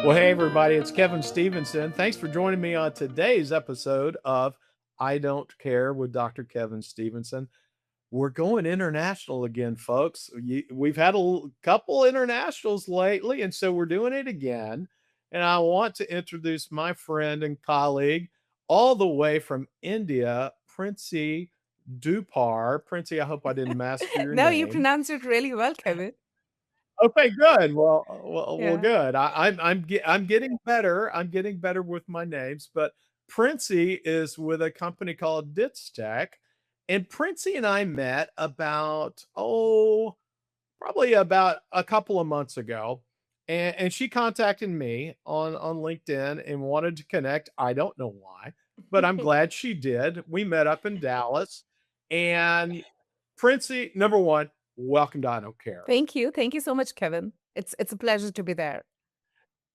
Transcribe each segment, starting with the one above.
Well, hey, everybody, it's Kevin Stevenson. Thanks for joining me on today's episode of I Don't Care with Dr. Kevin Stevenson. We're going international again, folks. We've had a couple internationals lately, and so we're doing it again. And I want to introduce my friend and colleague all the way from India, Princy Dhupar. Princy, I hope I didn't massacre your No, you name. pronounced it really well, Kevin. Okay, good. Well, Yeah. good. I'm getting better. I'm getting better with my names, but Princy is with a company called Ditstek, and Princy and I met about probably about a couple of months ago, and she contacted me on LinkedIn and wanted to connect. I don't know why, but I'm glad she did. We met up in Dallas, and Princy, number one, welcome to I Don't Care. Thank you. Thank you so much, Kevin. It's a pleasure to be there.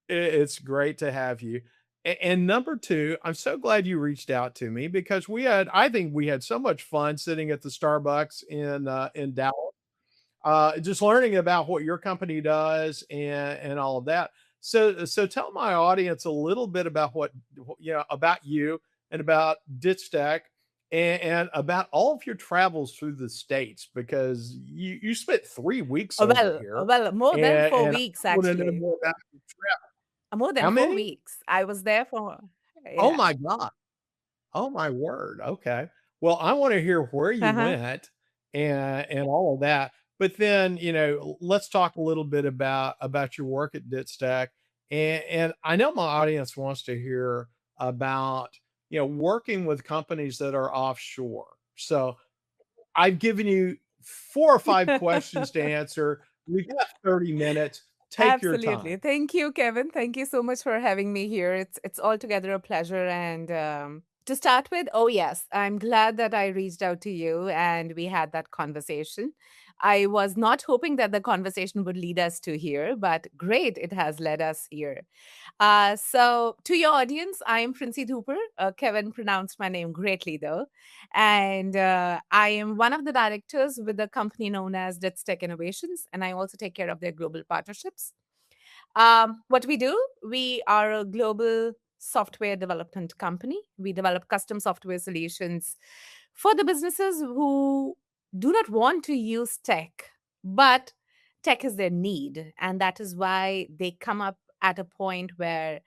It's great to have you. And number 2, I'm so glad you reached out to me because I think we had so much fun sitting at the Starbucks in Dallas, just learning about what your company does and all of that. So tell my audience a little bit about about you and about Ditstek and about all of your travels through the States because you spent 3 weeks Oh, over well, here, more than four and I weeks, want to know actually. more about your trip. More How than four many? weeks. I was there for, Oh yeah. my god. Oh my word. Okay. Well, I wanna hear where you Uh-huh. went and all of that. But then, let's talk a little bit about your work at Ditstek. And I know my audience wants to hear about, working with companies that are offshore. So, I've given you 4 or 5 questions to answer. We've got 30 minutes. Take your Absolutely. time. Thank you, Kevin. Thank you so much for having me here. It's altogether a pleasure. And to start with, oh yes, I'm glad that I reached out to you and we had that conversation. I was not hoping that the conversation would lead us to here, but great, it has led us here. So, to your audience, I am Princy Dhupar. Kevin pronounced my name greatly, though. And I am one of the directors with a company known as Ditstek Innovations, and I also take care of their global partnerships. What we do, we are a global software development company. We develop custom software solutions for the businesses who do not want to use tech, but tech is their need. And that is why they come up at a point where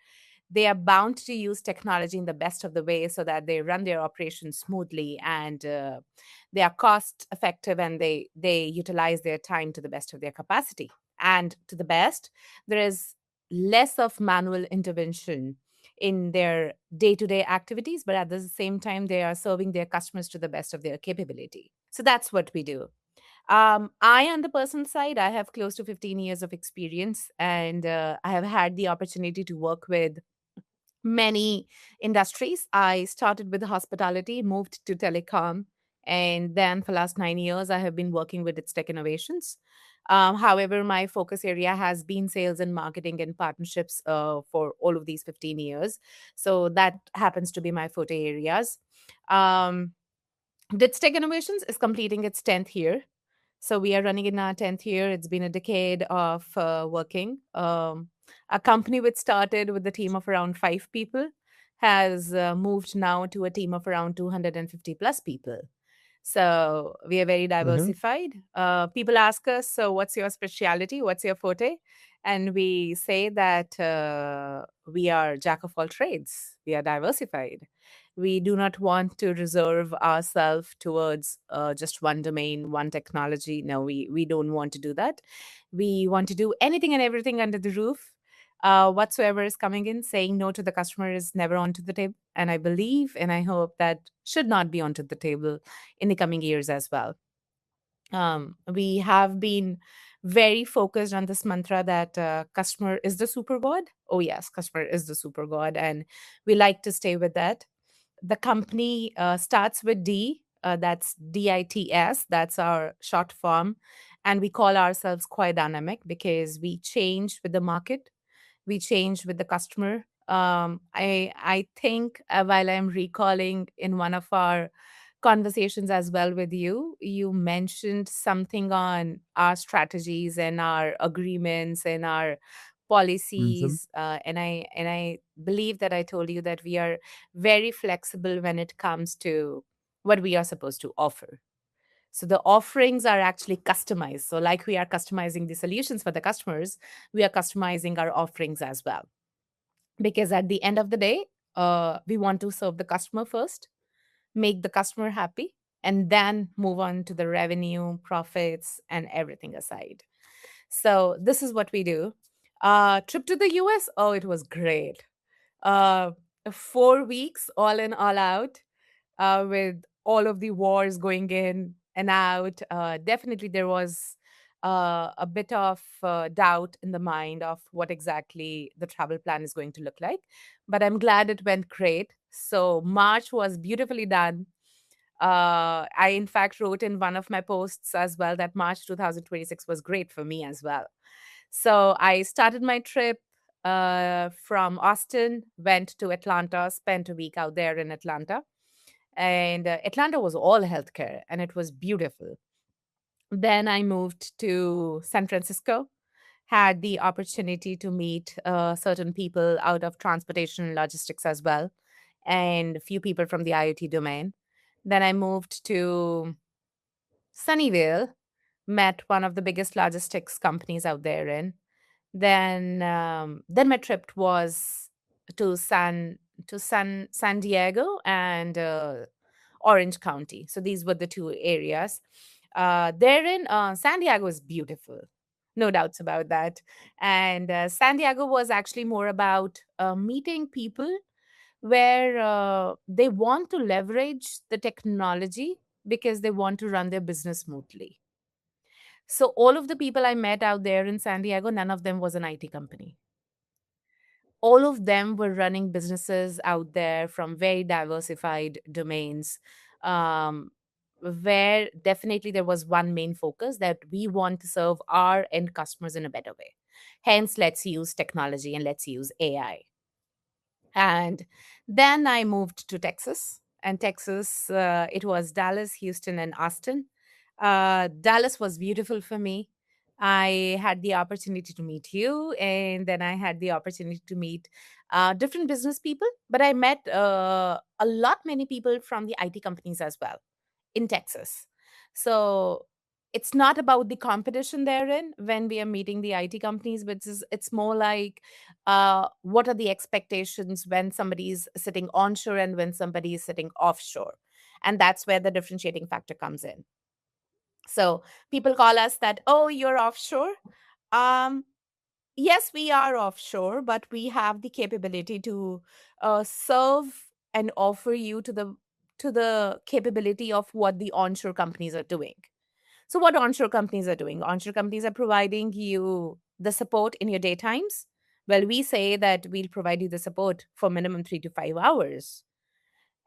they are bound to use technology in the best of the way so that they run their operations smoothly and they are cost effective and they utilize their time to the best of their capacity and to the best there is less of manual intervention in their day-to-day activities, but at the same time they are serving their customers to the best of their capability. So that's what we do. I, on the person side, I have close to 15 years of experience, and I have had the opportunity to work with many industries. I started with hospitality, moved to telecom, and then for last 9 years, I have been working with its tech innovations. However, my focus area has been sales and marketing and partnerships for all of these 15 years. So that happens to be my forte areas. Um, Ditstek Innovations is completing its 10th year. So we are running in our 10th year. It's been a decade of working. A company which started with a team of around 5 people has moved now to a team of around 250 plus people. So we are very Mhm. diversified. People ask us, so what's your specialty? What's your forte? And we say that we are jack of all trades. We are diversified. We do not want to reserve ourselves towards just one domain, one technology. No, we don't want to do that. We want to do anything and everything under the roof. Whatsoever is coming in, saying no to the customer is never onto the table. And I believe and I hope that should not be onto the table in the coming years as well. We have been very focused on this mantra that customer is the super god. Oh, yes, customer is the super god. And we like to stay with that. The company starts with D, that's DITS, that's our short form. And we call ourselves quite dynamic because we change with the market, we change with the customer. I think while I'm recalling in one of our conversations as well with you, you mentioned something on our strategies and our agreements and our Mhm. policies, and I believe that I told you that we are very flexible when it comes to what we are supposed to offer. So the offerings are actually customized. So, like we are customizing the solutions for the customers, we are customizing our offerings as well. Because at the end of the day, we want to serve the customer first, make the customer happy, and then move on to the revenue, profits, and everything aside. So, this is what we do. Trip to the US, oh, it was great. Uh, 4 weeks, all in, all out, with all of the wars going in and out. Definitely, there was a bit of doubt in the mind of what exactly the travel plan is going to look like. But I'm glad it went great. So, March was beautifully done. I, in fact, wrote in one of my posts as well that March 2026 was great for me as well. So, I started my trip from Austin, went to Atlanta, spent a week out there in Atlanta, and Atlanta was all healthcare and it was beautiful. Then I moved to San Francisco, had the opportunity to meet certain people out of transportation and logistics as well, and a few people from the IoT domain. Then I moved to Sunnyvale, met one of the biggest logistics companies out there in. Then my trip was to San Diego and Orange County. So these were the two areas. Therein, San Diego is beautiful, no doubts about that. And San Diego was actually more about meeting people where they want to leverage the technology because they want to run their business smoothly. So all of the people I met out there in San Diego, none of them was an IT company. All of them were running businesses out there from very diversified domains, um, where definitely there was one main focus that we want to serve our end customers in a better way. Hence, let's use technology and let's use AI. And then I moved to Texas. And Texas, it was Dallas, Houston, and Austin. Dallas was beautiful for me. I had the opportunity to meet you, and then I had the opportunity to meet different business people. But I met a lot many people from the IT companies as well in Texas. So it's not about the competition therein when we are meeting the IT companies, but it's more like what are the expectations when somebody is sitting onshore and when somebody is sitting offshore. And that's where the differentiating factor comes in. So people call us that, oh, you're offshore. Um, yes, we are offshore, but we have the capability to serve and offer you to the capability of what the onshore companies are doing. So, what onshore companies are doing? Onshore companies are providing you the support in your daytimes. Well, we say that we'll provide you the support for minimum 3 to 5 hours.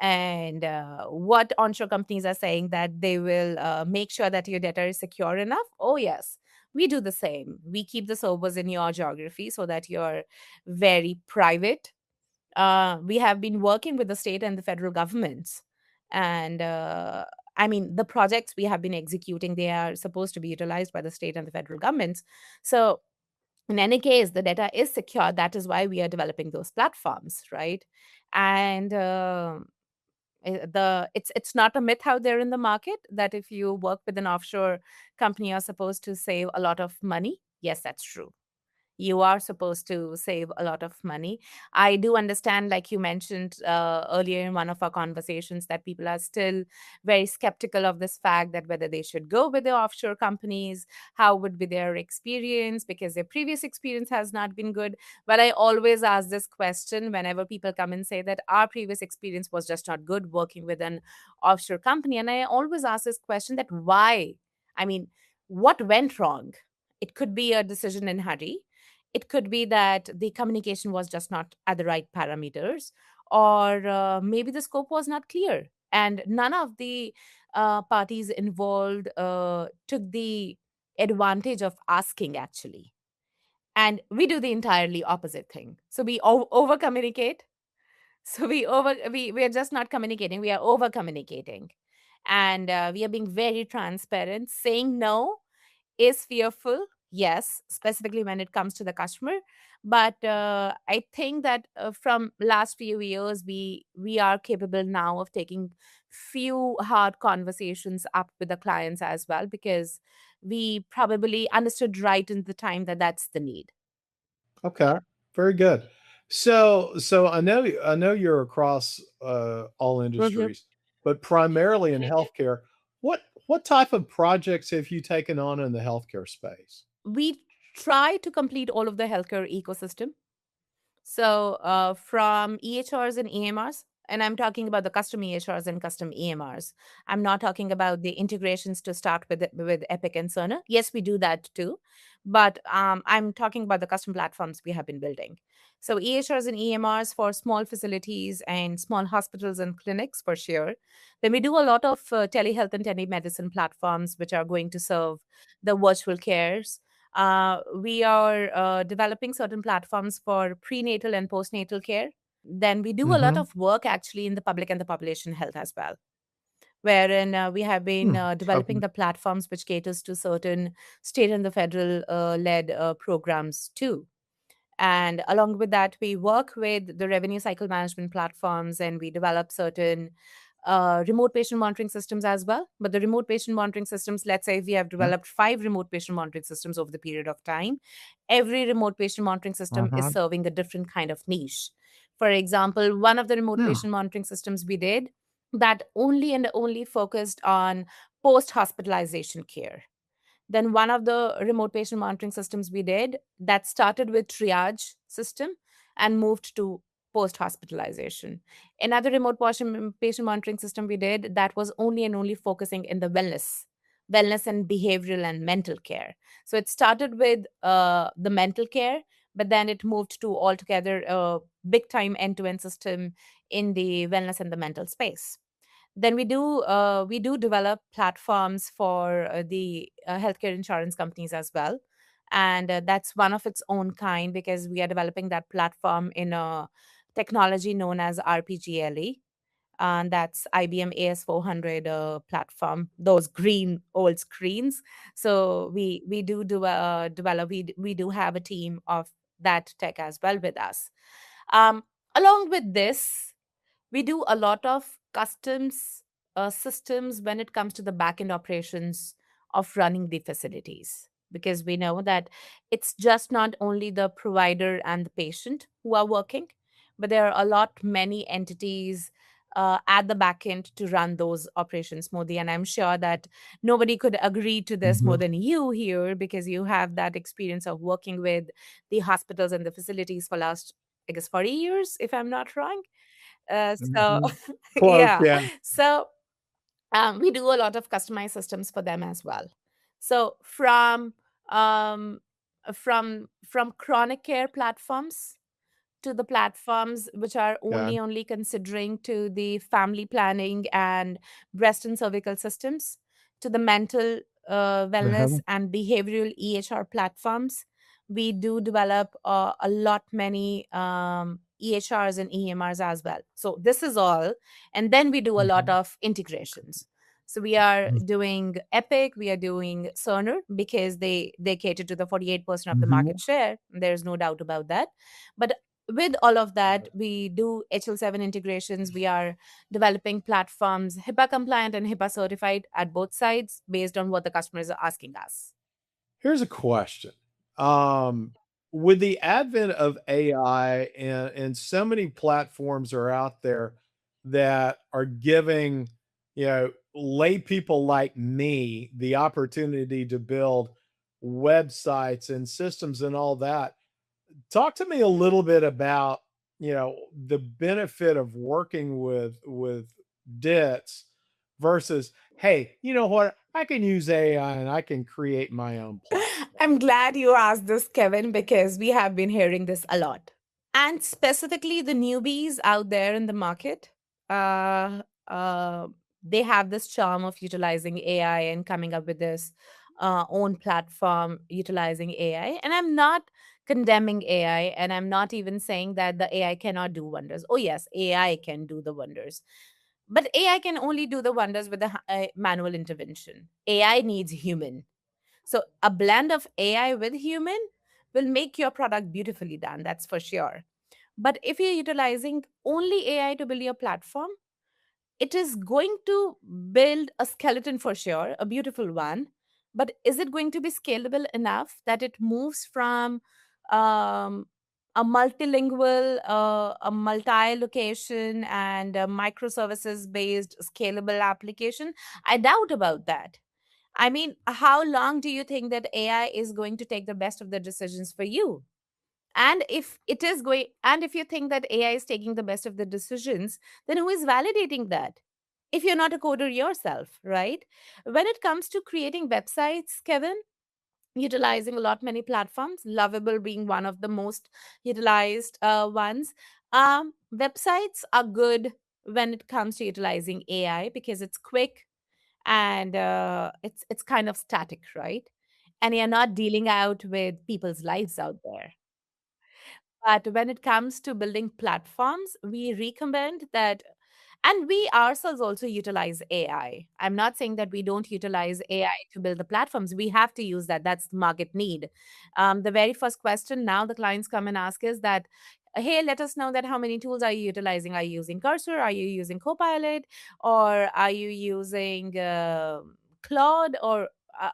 And what onshore companies are saying that they will make sure that your data is secure enough. Oh, yes, we do the same. We keep the servers in your geography so that you're very private. We have been working with the state and the federal governments. And I mean, the projects we have been executing, they are supposed to be utilized by the state and the federal governments. So, in any case, the data is secure. That is why we are developing those platforms, right? And it's not a myth out there in the market that if you work with an offshore company, you're supposed to save a lot of money. Yes, that's true. You are supposed to save a lot of money. I do understand, like you mentioned earlier in one of our conversations, that people are still very skeptical of this fact that whether they should go with the offshore companies, how would be their experience, because their previous experience has not been good. But I always ask this question whenever people come and say that our previous experience was just not good working with an offshore company. And I always ask this question that why? I mean, what went wrong? It could be a decision in hurry, it could be that the communication was just not at the right parameters, or maybe the scope was not clear. And none of the parties involved took the advantage of asking, actually. And we do the entirely opposite thing. So we over communicate. So we are just not communicating, we are over communicating. And we are being very transparent, saying no is fearful. yes, specifically when it comes to the customer. But I think that from last few years, we are capable now of taking few hard conversations up with the clients as well, because we probably understood right in the time that that's the need. Okay, very good. So I know you're across, all Mhm. industries, but primarily in healthcare. What type of projects have you taken on in the healthcare space? We try to complete all of the healthcare ecosystem. So, from EHRs and EMRs, and I'm talking about the custom EHRs and custom EMRs. I'm not talking about the integrations to start with Epic and Cerner. Yes, we do that too, but I'm talking about the custom platforms we have been building. So, EHRs and EMRs for small facilities and small hospitals and clinics for sure. Then we do a lot of telehealth and telemedicine platforms, which are going to serve the virtual cares. We are developing certain platforms for prenatal and postnatal care. Then we do a lot Mhm. of work actually in the public and the population health as well, wherein we have been Hmm, developing okay. the platforms which caters to certain state and the federal led programs too. And along with that, we work with the revenue cycle management platforms, and we develop certain remote patient monitoring systems as well. But the remote patient monitoring systems, let's say if we have Yeah. developed 5 remote patient monitoring systems over the period of time, every remote patient monitoring system is Mhm. serving a different kind of niche. For example, one of the remote Yeah. patient monitoring systems we did that only and only focused on post hospitalization care. Then one of the remote patient monitoring systems we did that started with triage system and moved to post hospitalization. Another remote patient monitoring system we did that was only and only focusing in the wellness and behavioral and mental care. So it started with the mental care, but then it moved to altogether a big time end to end system in the wellness and the mental space. Then we do develop platforms for the healthcare insurance companies as well, and that's one of its own kind because we are developing that platform in a technology known as RPGLE, and that's IBM AS400 platform. Those green old screens. So we develop. We do have a team of that tech as well with us. Um, Along with this, we do a lot of customs systems when it comes to the backend operations of running the facilities, because we know that it's just not only the provider and the patient who are working, but there are a lot many entities at the back end to run those operations smoothly. And I'm sure that nobody could agree to this more Mhm. than you here, because you have that experience of working with the hospitals and the facilities for last, I guess, 40 years, if I'm not wrong. So Mhm. Close, yeah, yeah. so we do a lot of customized systems for them as well. So from chronic care platforms to the platforms which are Okay. only considering to the family planning and breast and cervical systems, to the mental wellness Uh-huh. and behavioral EHR platforms. We do develop a lot many EHRs and EMRs as well. So this is all, and then we do a lot Mhm. of integrations. So we are Mm, doing Epic, we are doing Cerner because they cater to the 48% of the mhm. market share. There's no doubt about that. But with all of that, Right. we do HL7 integrations. We are developing platforms, HIPAA compliant and HIPAA certified at both sides based on what the customers are asking us. Here's a question. Um, with the advent of AI and so many platforms are out there that are giving, lay people like me the opportunity to build websites and systems and all that. Talk to me a little bit about, the benefit of working with DITs versus, hey, you know what? I can use AI and I can create my own platform. I'm glad you asked this, Kevin, because we have been hearing this a lot. And specifically, the newbies out there in the market, uh, uh, they have this charm of utilizing AI and coming up with this own platform utilizing AI. And I'm not condemning AI, and I'm not even saying that the AI cannot do wonders. Oh, yes, AI can do the wonders. But AI can only do the wonders with the manual intervention. AI needs human. So a blend of AI with human will make your product beautifully done, that's for sure. But if you're utilizing only AI to build your platform, it is going to build a skeleton for sure, a beautiful one. But is it going to be scalable enough that it moves from um, a multilingual, a multi location, and a microservices based scalable application? I doubt about that. I mean, how long do you think that AI is going to take the best of the decisions for you? And if it is going, and if you think that AI is taking the best of the decisions, then who is validating that? If you're not a coder yourself, right? When it comes to creating websites, Kevin, utilizing a lot many platforms, Lovable being one of the most utilized ones. Websites are good when it comes to utilizing AI because it's quick and it's kind of static, right? And you're not dealing out with people's lives out there. But when it comes to building platforms, we recommend that, and we ourselves also utilize AI. I'm not saying that we don't utilize AI to build the platforms. We have to use that. That's the market need. The very first question now the clients come and ask is that, hey, let us know that how many tools are you utilizing? Are you using Cursor? Are you using Copilot? Or are you using Claude? Or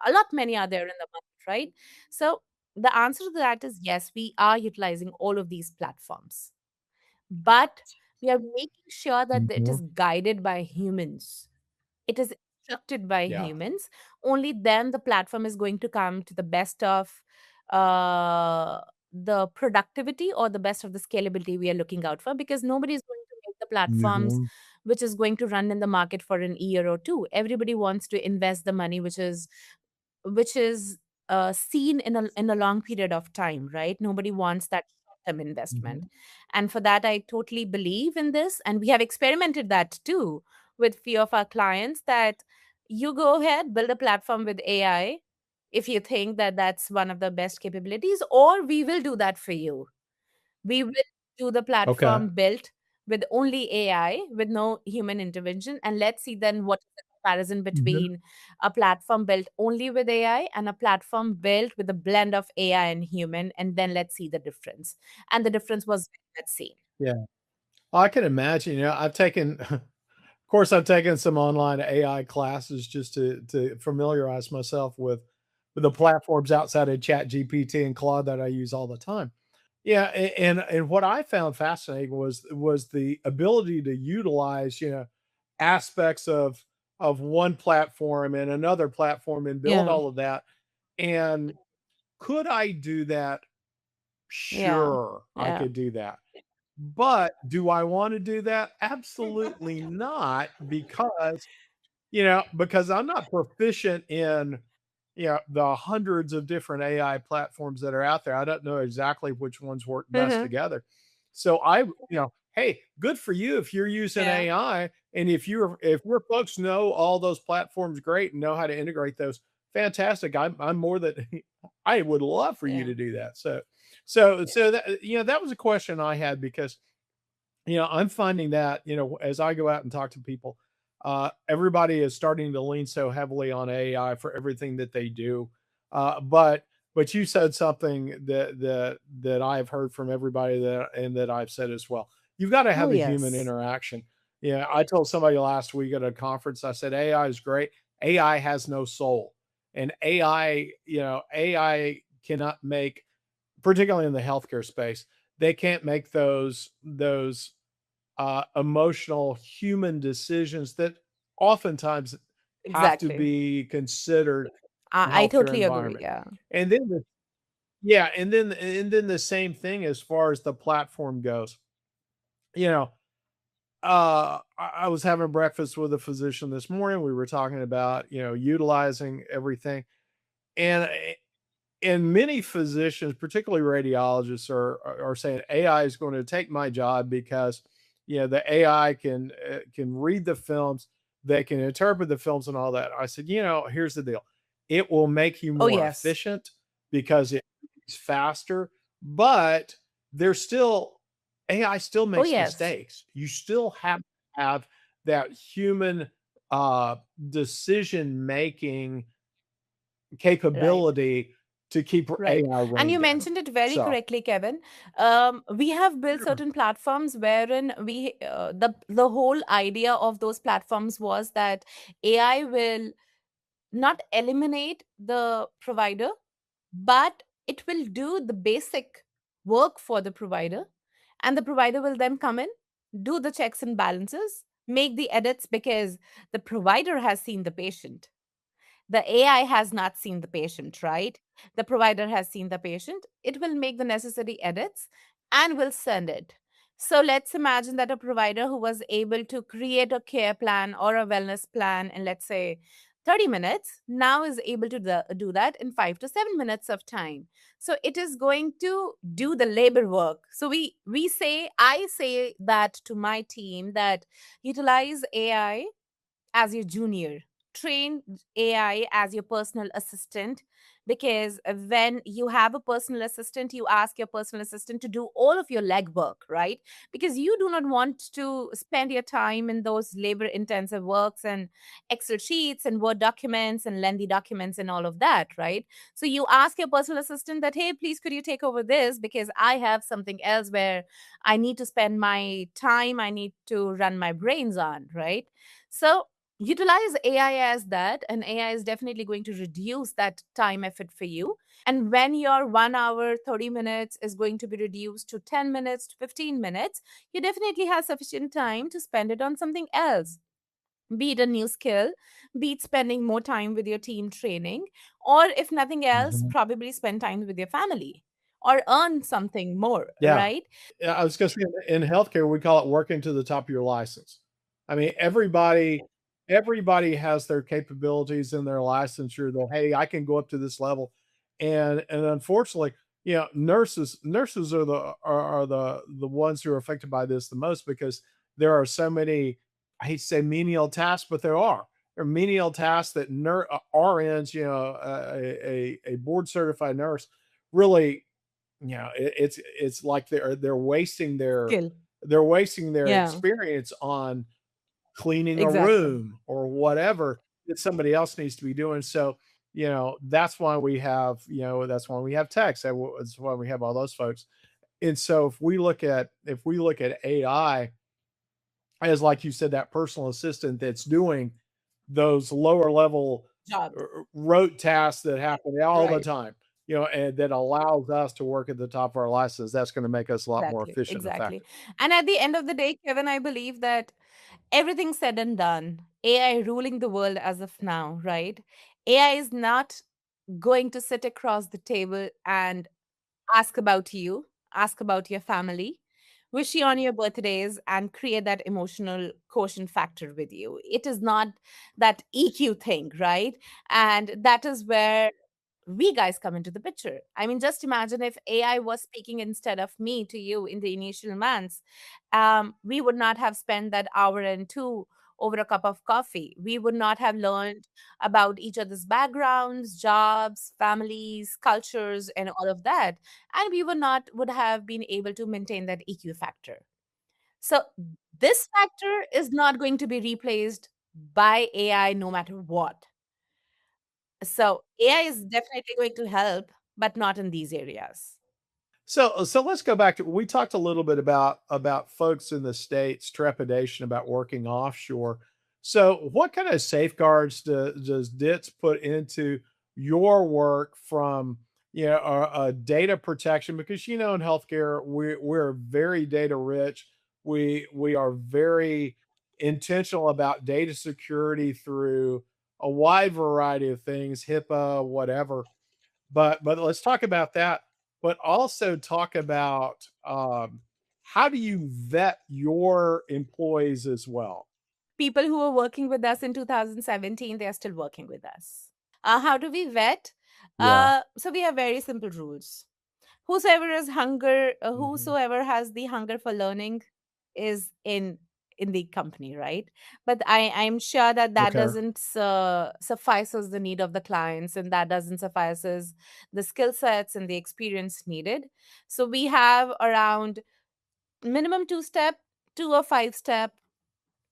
a lot many are there in the market, right? So the answer to that is yes, we are utilizing all of these platforms, but we are making sure that it is Mhm. guided by humans. It is instructed by Yeah. humans. Only then the platform is going to come to the best of uh, the productivity or the best of the scalability we are looking out for, because nobody is going to make the platforms Mhm. which is going to run in the market for an year or two. Everybody wants to invest the money which is seen in a long period of time, right? Nobody wants that short-term investment, Mhm. and for that, I totally believe in this, and we have experimented that too with few of our clients. That you go ahead, build a platform with AI if you think that that's one of the best capabilities, or we will do that for you. We will do the Okay. platform built with only AI, with no human intervention, and let's see then what is the comparison Mhm. between a platform built only with AI and a platform built with a blend of AI and human, and then let's see the difference. And the difference was, let's see. Yeah. I can imagine, I've taken of course, I've taken some online AI classes just to familiarize myself with the platforms outside of ChatGPT and Claude that I use all the time. Yeah, and what I found fascinating was the ability to utilize, aspects of one platform and another platform and build Yeah, all of that. And could I do that? yeah, Sure, I yeah. could do that. But do I wanna do that? Absolutely not, because I'm not proficient in, the hundreds of different AI platforms that are out there. I don't know exactly which ones work best Uh-huh. together. So hey, good for you if you're using Yeah, AI, and if your folks know all those platforms great and know how to integrate those, fantastic. I'm more than I would love for you yeah. to do that. So that was a question I had because I'm finding that, as I go out and talk to people, everybody is starting to lean so heavily on AI for everything that they do. But you said something that I've heard from everybody that I've said as well. You've got to Oh, have a human yes. interaction. Yeah, I told somebody last week at a conference, I said AI is great. AI has no soul. And AI cannot make, particularly in the healthcare space, they can't make those emotional human decisions that oftentimes have to Exactly. be considered in I healthcare totally agree. environment. Yeah. And then the yeah, and then the same thing as far as the platform goes. You know, I was having breakfast with a physician this morning. We were talking about, utilizing everything. And many physicians, particularly radiologists, are saying AI is going to take my job because the AI can read the films, they can interpret the films and all that. I said, here's the deal: it will make you Oh, more yes. efficient because it's faster, but there's still AI still Oh, makes yes. mistakes. You still have to have that human decision making Right. capability to keep Right. AI And you reined in. mentioned it very So correctly, Kevin. We have built certain platforms wherein the whole idea of those platforms was that AI will not eliminate the provider, but it will do the basic work for the provider. And the provider will then come in, do the checks and balances, make the edits because the provider has seen the patient. The AI has not seen the patient, right? The provider has seen the patient. It will make the necessary edits and will send it. So let's imagine that a provider who was able to create a care plan or a wellness plan in, let's say, 30 minutes now is able to do that in 5 to 7 minutes of time. So it is going to do the labor work. So we say I say that to my team that utilize AI as your junior. Train AI as your personal assistant because when you have a personal assistant, you ask your personal assistant to do all of your legwork, right? Because you do not want to spend your time in those labor intensive works and Excel sheets and Word documents and lengthy documents and all of that, right? So you ask your personal assistant that, hey, please, could you take over this? Because I have something else where I need to spend my time, I need to run my brains on, right? So utilize AI as that, and AI is definitely going to reduce that time effort for you. And when your 1 hour, 30 minutes is going to be reduced to 10 minutes, to 15 minutes, you definitely have sufficient time to spend it on something else. Be it a new skill, be it spending more time with your team training, or if nothing else, mhm. probably spend time with your family or earn something more, Yeah. right? Yeah, I was gonna say in healthcare, we call it working to the top of your license. I mean, everybody has their capabilities in their licensure that, "Hey, I can go up to this level." And unfortunately, nurses are the ones who are affected by this the most because there are so many, I hate to say menial tasks, but there are. There are menial tasks that RNs, a board certified nurse really it's like Skill. they're wasting their Yeah, experience on cleaning a exactly. room or whatever that somebody else needs to be doing. So, that's why we have techs. That's why we have all those folks. And so if we look at AI as like you said, that personal assistant that's doing those lower level Jobs. rote tasks that happen all the Right. time, and that allows us to work at the top of our license, that's going to make us a lot more Exactly, efficient and exactly. effective. And at the end of the day, Kevin, I believe that everything said and done, AI ruling the world as of now, right? AI is not going to sit across the table and ask about you, ask about your family, wish you on your birthdays, and create that emotional quotient factor with you. It is not that EQ thing, right? And that is where we guys come into the picture. I mean, just imagine if AI was speaking instead of me to you in the initial months. We would not have spent that hour and two over a cup of coffee. We would not have learned about each other's backgrounds, jobs, families, cultures, and all of that. And we would have been able to maintain that EQ factor. So this factor is not going to be replaced by AI no matter what. So AI is definitely going to help, but not in these areas. So let's go back to we talked a little bit about folks in the states trepidation about working offshore. So what kind of safeguards does DITS put into your work from data protection? Because in healthcare we're very data rich. We are very intentional about data security through a wide variety of things, HIPAA, whatever. But let's talk about that, but also talk about, how do you vet your employees as well? People who were working with us in 2017, they are still working with us. How do we vet? Yeah. So we have very simple rules. Mhm. Whosoever has the hunger for learning is in the company, right? But I'm sure that that Okay. doesn't suffices the need of the clients, and that doesn't suffices the skill sets and the experience needed. So we have around minimum two or five step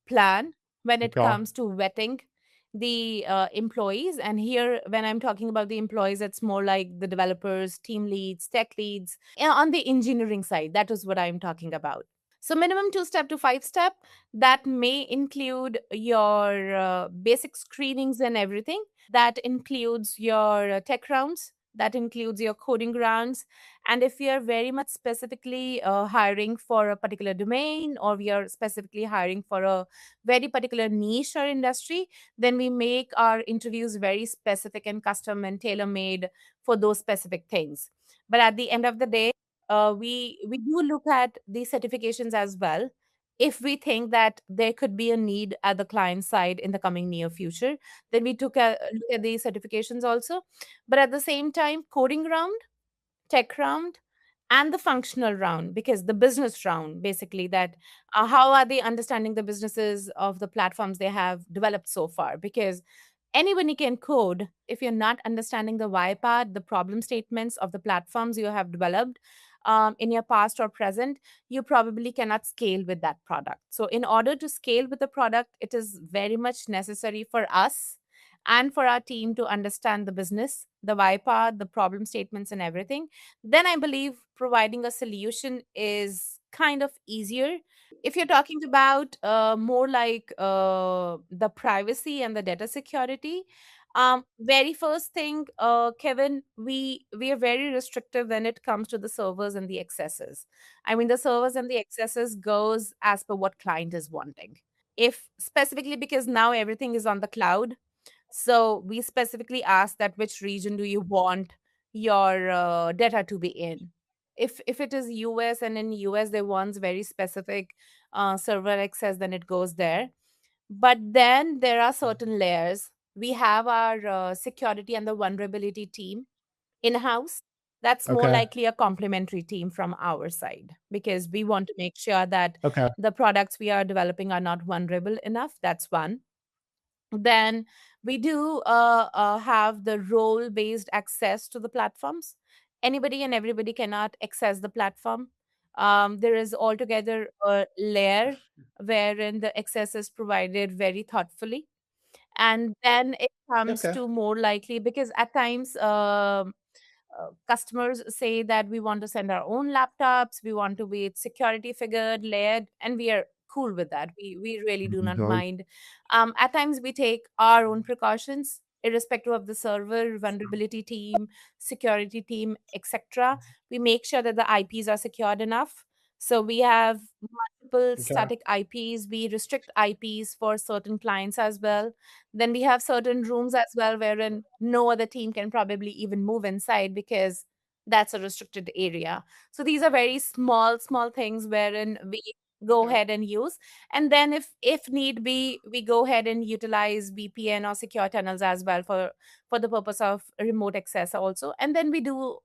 plan when it Okay. comes to vetting the employees. And here, when I'm talking about the employees, it's more like the developers, team leads, tech leads. On the engineering side, that is what I'm talking about. So, minimum 2 step to 5 step, that may include your basic screenings and everything. That includes your tech rounds, that includes your coding rounds. And if we are very much specifically hiring for a particular domain, or we are specifically hiring for a very particular niche or industry, then we make our interviews very specific and custom and tailor made for those specific things. But at the end of the day, we do look at the certifications as well. If we think that there could be a need at the client side in the coming near future, then we took a look at the certifications also. But at the same time, coding round, tech round, and the functional round, because the business round, basically, that how are they understanding the businesses of the platforms they have developed so far. Because anybody can code. If you're not understanding the why part, the problem statements of the platforms you have developed in your past or present, you probably cannot scale with that product. So in order to scale with the product, it is very much necessary for us and for our team to understand the business, the why part, the problem statements, and everything. Then I believe providing a solution is kind of easier. If you're talking about more like the privacy and the data security, very first thing, Kevin, we are very restrictive when it comes to the servers and the accesses. I mean, the servers and the accesses goes as per what client is wanting. If specifically, because now everything is on the cloud, so we specifically ask that which region do you want your data to be in. If it is US, and in US they want very specific server access, then it goes there. But then there are certain layers. We have our security and the vulnerability team in house. That's more Okay. likely a complementary team from our side, because we want to make sure that Okay. the products we are developing are not vulnerable enough. That's one. Then we do have the role based access to the platforms. Anybody and everybody cannot access the platform. There is altogether a layer wherein the access is provided very thoughtfully. And then it comes Okay. to more likely, because at times customers say that we want to send our own laptops, we want to be it security figured, layered, and we are cool with that. We really do not Mhm. mind. At times we take our own precautions, irrespective of the server, vulnerability team, security team, etc. We make sure that the IPs are secured enough. So we have multiple Okay. static IPs. We restrict IPs for certain clients as well. Then we have certain rooms as well wherein no other team can probably even move inside, because that's a restricted area. So these are very small things wherein we go Okay. ahead and use. And then if need be, we go ahead and utilize VPN or secure tunnels as well for the purpose of remote access also. And then we do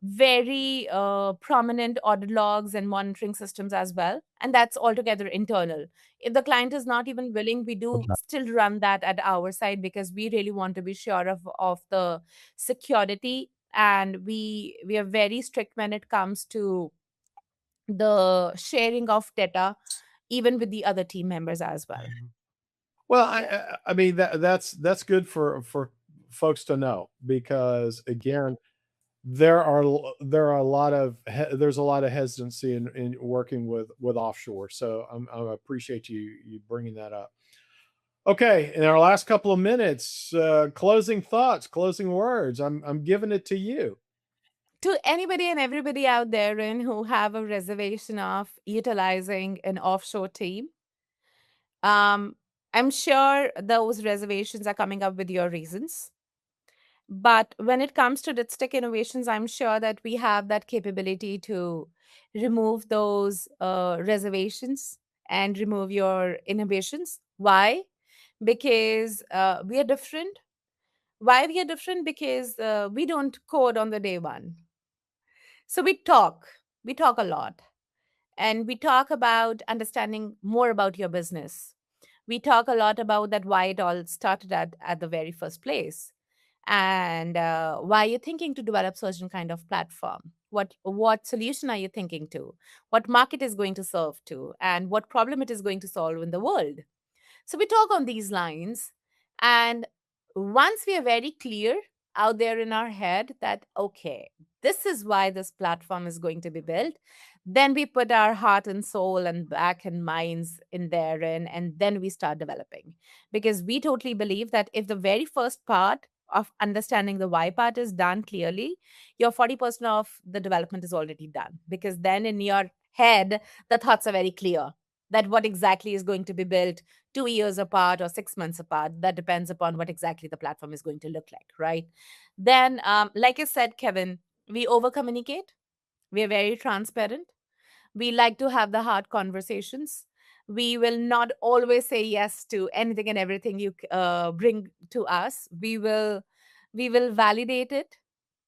very prominent audit logs and monitoring systems as well. And that's altogether internal. If the client is not even willing, we do Okay. still run that at our side, because we really want to be sure of the security. And we are very strict when it comes to the sharing of data, even with the other team members as well. Well, I mean that's good for folks to know because again, there are a lot of there's a lot of hesitancy in working with offshore. So I appreciate you bringing that up. Okay, in our last couple of minutes, closing thoughts, closing words. I'm giving it to you. To anybody and everybody out there in who have a reservation of utilizing an offshore team, um, I'm sure those reservations are coming up with your reasons. But when it comes to Ditstek innovations, I'm sure that we have that capability to remove those reservations and remove your inhibitions. Why? Because we are different. Why we are different? Because we don't code on the day one. So we talk a lot, and we talk about understanding more about your business. We talk a lot about that why it all started at the very first place, and why you're thinking to develop certain kind of platform. What solution are you thinking to? What market is going to serve to? And what problem it is going to solve in the world? So we talk on these lines. And once we are very clear out there in our head that, okay, this is why this platform is going to be built, then we put our heart and soul and back and minds in therein, and then we start developing. Because we totally believe that if the very first part of understanding the why part is done clearly, your 40% of the development is already done. Because then in your head, the thoughts are very clear that what exactly is going to be built 2 years apart or 6 months apart. That depends upon what exactly the platform is going to look like, right? Then, like I said, Kevin, we over communicate, we are very transparent, we like to have the hard conversations. We will not always say yes to anything and everything you bring to us. We will validate it.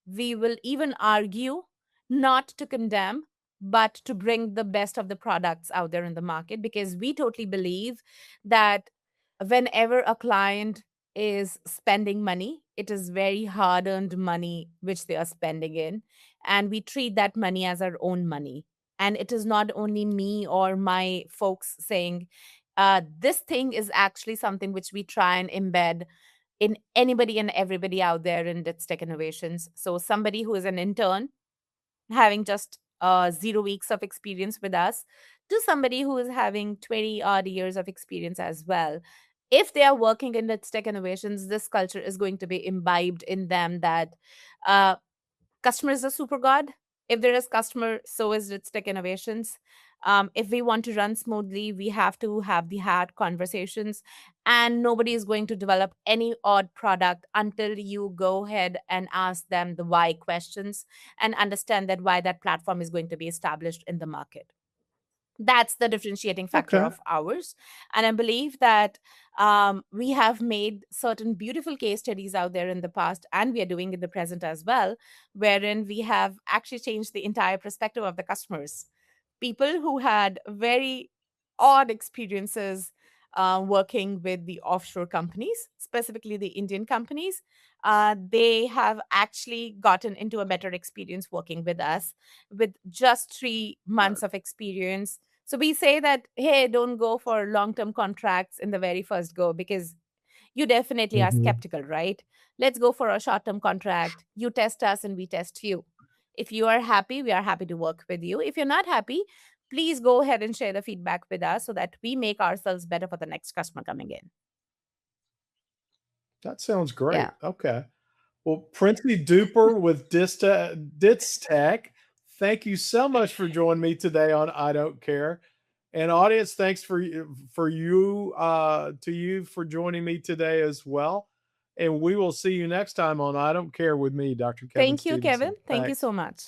We will even argue, not to condemn, but to bring the best of the products out there in the market, because we totally believe that whenever a client is spending money, it is very hard earned money which they are spending in. And we treat that money as our own money. And it is not only me or my folks saying, this thing is actually something which we try and embed in anybody and everybody out there in Ditstek Innovations. So somebody who is an intern having just 0 weeks of experience with us, to somebody who is having 20 odd years of experience as well. If they are working in Ditstek Innovations, this culture is going to be imbibed in them that uh, customer is a super god. If there is customer, so is Ritz-Tech Innovations. If we want to run smoothly, we have to have the hard conversations, and nobody is going to develop any odd product until you go ahead and ask them the why questions and understand that why that platform is going to be established in the market. That's the differentiating factor Okay. of ours. And I believe that we have made certain beautiful case studies out there in the past, and we are doing in the present as well, wherein we have actually changed the entire perspective of the customers. People who had very odd experiences working with the offshore companies, specifically the Indian companies, they have actually gotten into a better experience working with us with just 3 months of experience. So we say that, hey, don't go for long term contracts in the very first go, because you definitely are Mhm. skeptical, right? Let's go for a short term contract. You test us and we test you. If you are happy, we are happy to work with you. If you're not happy, please go ahead and share the feedback with us so that we make ourselves better for the next customer coming in. That sounds great. Yeah. Okay. Well, Princey Duper with Ditstek, thank you so much for joining me today on I Don't Care. And audience, thanks for you to you for joining me today as well. And we will see you next time on I Don't Care with me, Dr. Kevin Thank you, Kevin. Stevenson. Thank you Thanks. so much.